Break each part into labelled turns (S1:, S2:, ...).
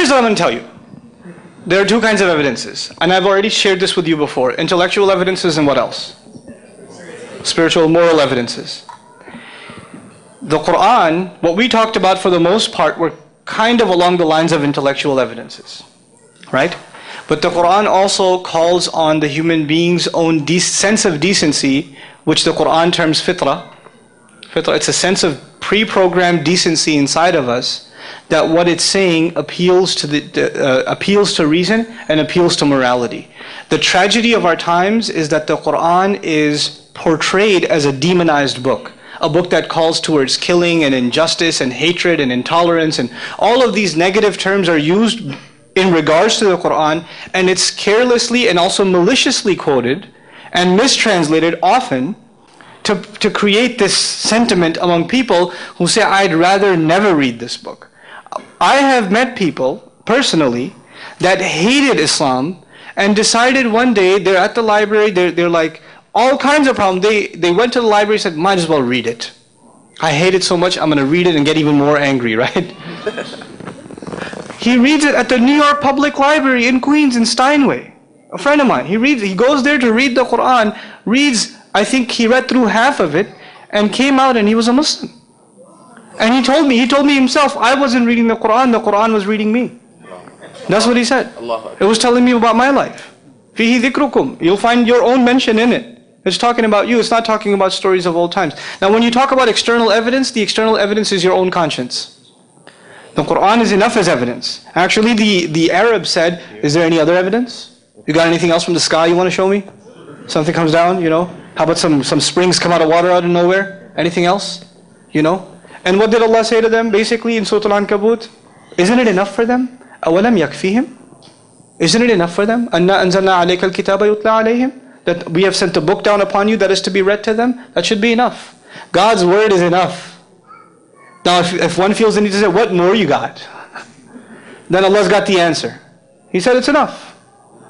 S1: here's what I'm going to tell you. There are two kinds of evidences, and I've already shared this with you before. Intellectual evidences and what else? Spiritual, moral evidences. The Quran, what we talked about for the most part were kind of along the lines of intellectual evidences, right? But the Quran also calls on the human being's own sense of decency, which the Quran terms fitrah. Fitrah, it's a sense of pre-programmed decency inside of us, that what it's saying appeals to reason and appeals to morality. The tragedy of our times is that the Quran is portrayed as a demonized book. A book that calls towards killing and injustice and hatred and intolerance, and all of these negative terms are used in regards to the Quran, and it's carelessly and also maliciously quoted and mistranslated often to create this sentiment among people who say, I'd rather never read this book. I have met people personally that hated Islam and decided one day, they're at the library, they're like, all kinds of problems. They went to the library and said, might as well read it. I hate it so much, I'm going to read it and get even more angry, right? He reads it at the New York Public Library in Queens, in Steinway. A friend of mine, he goes there to read the Quran, I think he read through half of it, and came out and he was a Muslim. And he told me himself, I wasn't reading the Quran was reading me. That's what he said. It was telling me about my life. Fihi dhikrukum. You'll find your own mention in it. It's talking about you, it's not talking about stories of old times. Now when you talk about external evidence, the external evidence is your own conscience. The Quran is enough as evidence. Actually the Arab said, is there any other evidence? You got anything else from the sky you want to show me? Something comes down, How about some springs come out of water out of nowhere? Anything else? And what did Allah say to them basically in Surah Al-Ankabut? Isn't it enough for them? أَوَلَمْ يَكْفِيهِمْ? Isn't it enough for them? أَنَّا أَنزَلْنَا عَلَيْكَ الْكِتَابَ يُتْلَى عَلَيْهِمْ? That we have sent a book down upon you that is to be read to them? That should be enough. God's word is enough. Now if one feels the need to say, what more you got? Then Allah's got the answer. He said it's enough.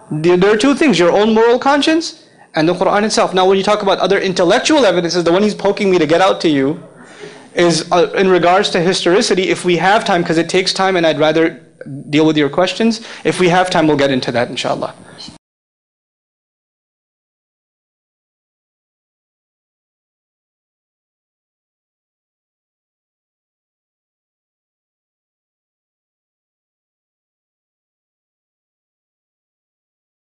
S1: There are two things, your own moral conscience and the Quran itself. Now when you talk about other intellectual evidences, the one he's poking me to get out to you is in regards to historicity. If we have time, because it takes time and I'd rather deal with your questions, if we have time we'll get into that inshallah.